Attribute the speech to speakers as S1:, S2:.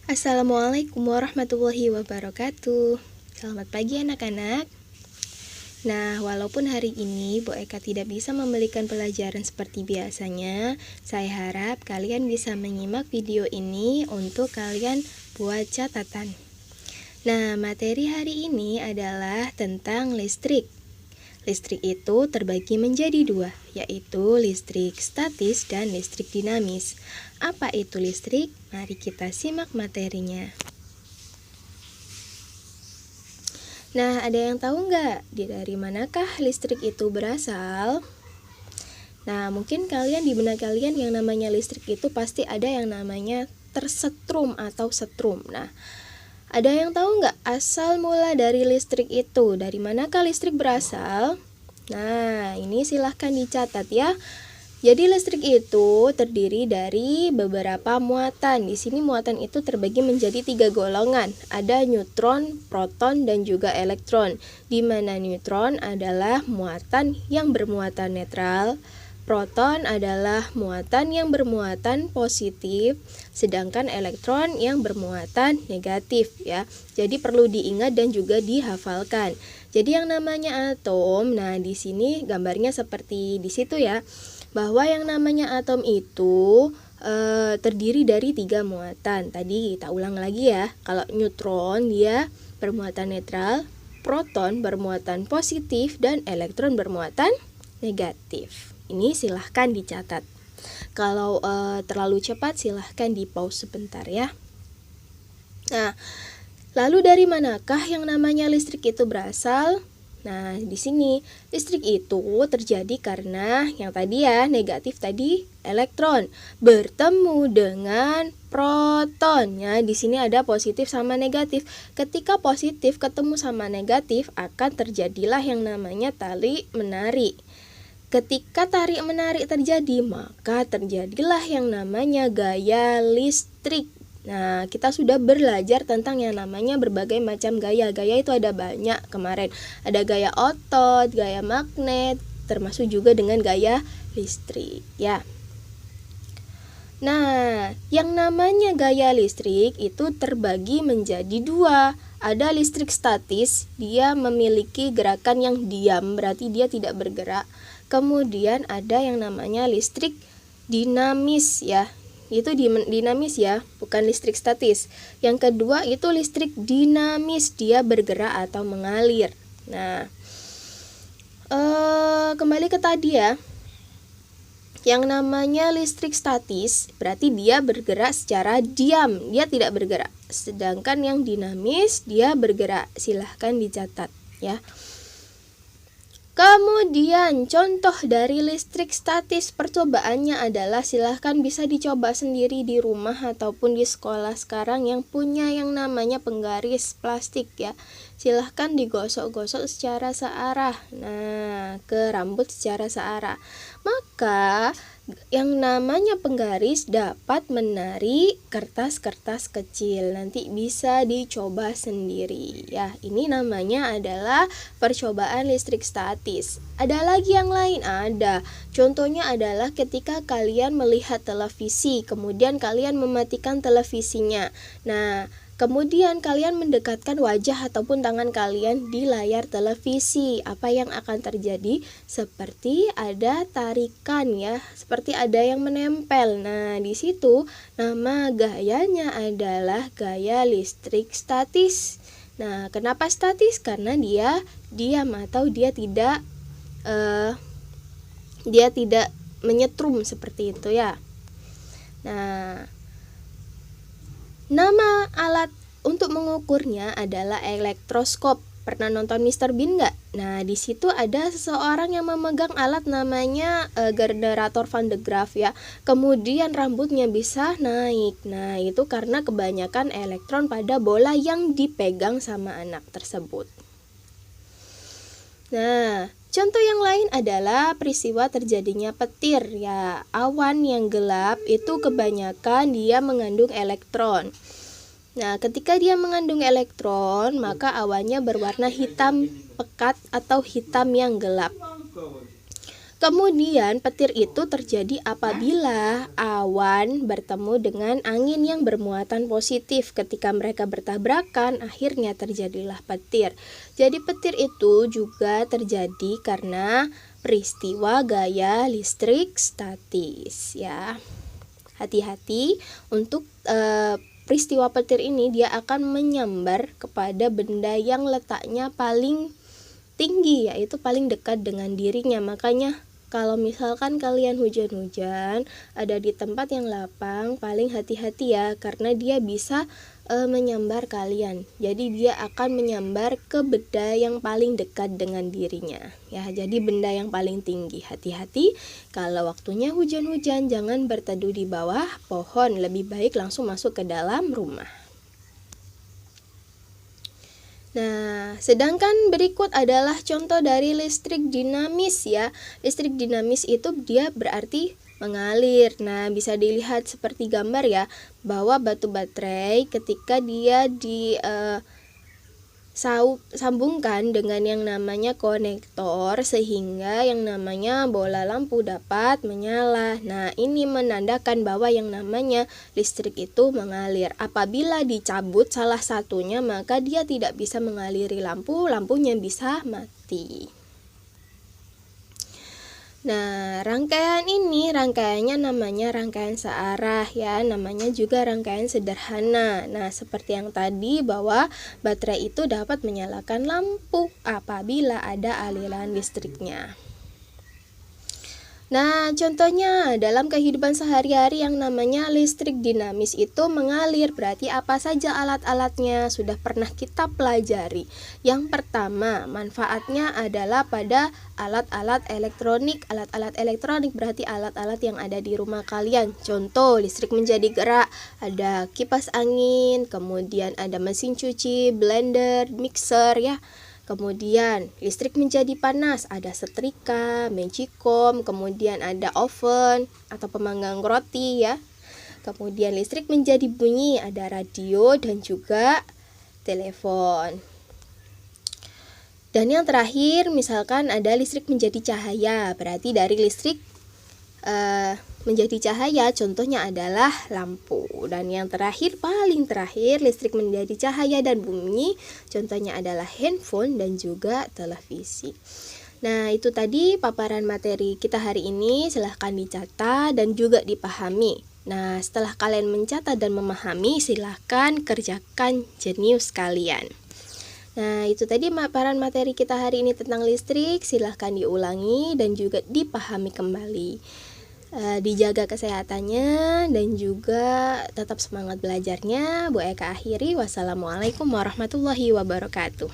S1: Assalamualaikum warahmatullahi wabarakatuh. Selamat pagi anak-anak. Nah, walaupun hari ini Bu Eka tidak bisa memberikan pelajaran seperti biasanya, saya harap kalian bisa menyimak video ini untuk kalian buat catatan. Nah, materi hari ini adalah tentang listrik. Listrik itu terbagi menjadi dua, yaitu listrik statis dan listrik dinamis. Apa itu listrik? Mari kita simak materinya. Nah, ada yang tahu nggak dari manakah listrik itu berasal? Nah, mungkin kalian di benak kalian yang namanya listrik itu pasti ada yang namanya tersetrum atau setrum. Nah, ada yang tahu nggak asal mula dari listrik itu? Dari manakah listrik berasal? Nah, ini silahkan dicatat ya. Jadi listrik itu terdiri dari beberapa muatan. Di sini muatan itu terbagi menjadi 3 golongan. Ada neutron, proton, dan juga elektron. Di mana neutron adalah muatan yang bermuatan netral. Proton adalah muatan yang bermuatan positif, sedangkan elektron yang bermuatan negatif ya. Jadi perlu diingat dan juga dihafalkan. Jadi yang namanya atom, nah di sini gambarnya seperti di situ ya. Bahwa yang namanya atom itu terdiri dari 3 muatan. Tadi kita ulang lagi ya. Kalau neutron dia bermuatan netral, proton bermuatan positif, dan elektron bermuatan negatif. Ini silahkan dicatat. Kalau terlalu cepat silahkan di pause sebentar ya. Nah, lalu dari manakah yang namanya listrik itu berasal? Nah, di sini listrik itu terjadi karena yang tadi ya, negatif tadi elektron bertemu dengan protonnya. Di sini ada positif sama negatif. Ketika positif ketemu sama negatif akan terjadilah yang namanya tarik menarik. Ketika tarik menarik terjadi, maka terjadilah yang namanya gaya listrik. Nah, kita sudah belajar tentang yang namanya berbagai macam gaya. Gaya itu ada banyak kemarin. Ada gaya otot, gaya magnet, termasuk juga dengan gaya listrik ya. Nah, yang namanya gaya listrik itu terbagi menjadi 2. Ada listrik statis, dia memiliki gerakan yang diam, berarti dia tidak bergerak. Kemudian ada yang namanya listrik dinamis ya. Itu dinamis ya, bukan listrik statis. Yang kedua itu listrik dinamis, dia bergerak atau mengalir. Nah, kembali ke tadi ya. Yang namanya listrik statis berarti dia bergerak secara diam, dia tidak bergerak. Sedangkan yang dinamis dia bergerak. Silahkan dicatat ya. Kemudian contoh dari listrik statis percobaannya adalah silahkan bisa dicoba sendiri di rumah ataupun di sekolah sekarang yang punya yang namanya penggaris plastik ya. Silahkan digosok-gosok secara searah, nah ke rambut secara searah. Maka yang namanya penggaris dapat menarik kertas-kertas kecil. Nanti bisa dicoba sendiri ya. Ini namanya adalah percobaan listrik statis. Ada lagi yang lain? Ada. Contohnya adalah ketika kalian melihat televisi, kemudian kalian mematikan televisinya. Nah, kemudian kalian mendekatkan wajah ataupun tangan kalian di layar televisi. Apa yang akan terjadi? Seperti ada tarikan ya, seperti ada yang menempel. Nah, di situ nama gayanya adalah gaya listrik statis. Nah, kenapa statis? Karena dia diam atau dia tidak menyetrum seperti itu ya. Nah, nama alat untuk mengukurnya adalah elektroskop. Pernah nonton Mr. Bean nggak? Nah, di situ ada seseorang yang memegang alat namanya generator Van de Graaff ya. Kemudian rambutnya bisa naik. Nah, itu karena kebanyakan elektron pada bola yang dipegang sama anak tersebut. Nah, contoh yang lain adalah peristiwa terjadinya petir ya. Awan yang gelap itu kebanyakan dia mengandung elektron. Nah, ketika dia mengandung elektron, maka awannya berwarna hitam pekat atau hitam yang gelap. Kemudian petir itu terjadi apabila awan bertemu dengan angin yang bermuatan positif. Ketika mereka bertabrakan, akhirnya terjadilah petir. Jadi petir itu juga terjadi karena peristiwa gaya listrik statis ya. Hati-hati untuk peristiwa petir ini, dia akan menyambar kepada benda yang letaknya paling tinggi, yaitu paling dekat dengan dirinya. Makanya kalau misalkan kalian hujan-hujan ada di tempat yang lapang, paling hati-hati ya, karena dia bisa menyambar kalian. Jadi dia akan menyambar ke benda yang paling dekat dengan dirinya ya. Jadi benda yang paling tinggi. Hati-hati kalau waktunya hujan-hujan, jangan berteduh di bawah pohon, lebih baik langsung masuk ke dalam rumah. Nah, sedangkan berikut adalah contoh dari listrik dinamis ya. Listrik dinamis itu dia berarti mengalir. Nah, bisa dilihat seperti gambar ya, bahwa batu baterai ketika dia sambungkan dengan yang namanya konektor, sehingga yang namanya bola lampu dapat menyala. Nah, ini menandakan bahwa yang namanya listrik itu mengalir. Apabila dicabut salah satunya, maka dia tidak bisa mengaliri lampu, lampunya bisa mati. Nah, rangkaiannya namanya rangkaian searah ya, namanya juga rangkaian sederhana. Nah, seperti yang tadi bahwa baterai itu dapat menyalakan lampu apabila ada aliran listriknya. Nah, contohnya dalam kehidupan sehari-hari yang namanya listrik dinamis itu mengalir, berarti apa saja alat-alatnya sudah pernah kita pelajari. Yang pertama, manfaatnya adalah pada alat-alat elektronik. Alat-alat elektronik berarti alat-alat yang ada di rumah kalian. Contoh, listrik menjadi gerak, ada kipas angin, kemudian ada mesin cuci, blender, mixer ya. Kemudian listrik menjadi panas, ada setrika, magicom, kemudian ada oven atau pemanggang roti ya. Kemudian listrik menjadi bunyi, ada radio dan juga telepon. Dan yang terakhir, misalkan ada listrik menjadi cahaya, berarti dari listrik menjadi cahaya, contohnya adalah lampu. Dan yang terakhir, paling terakhir, listrik menjadi cahaya dan bunyi, contohnya adalah handphone dan juga televisi. Nah, itu tadi paparan materi kita hari ini. Silahkan dicatat dan juga dipahami. Nah, setelah kalian mencatat dan memahami, silahkan kerjakan jenius kalian. Nah, itu tadi paparan materi kita hari ini tentang listrik. Silahkan diulangi dan juga dipahami kembali. Dijaga kesehatannya dan juga tetap semangat belajarnya. Bu Eka akhiri, wassalamualaikum warahmatullahi wabarakatuh.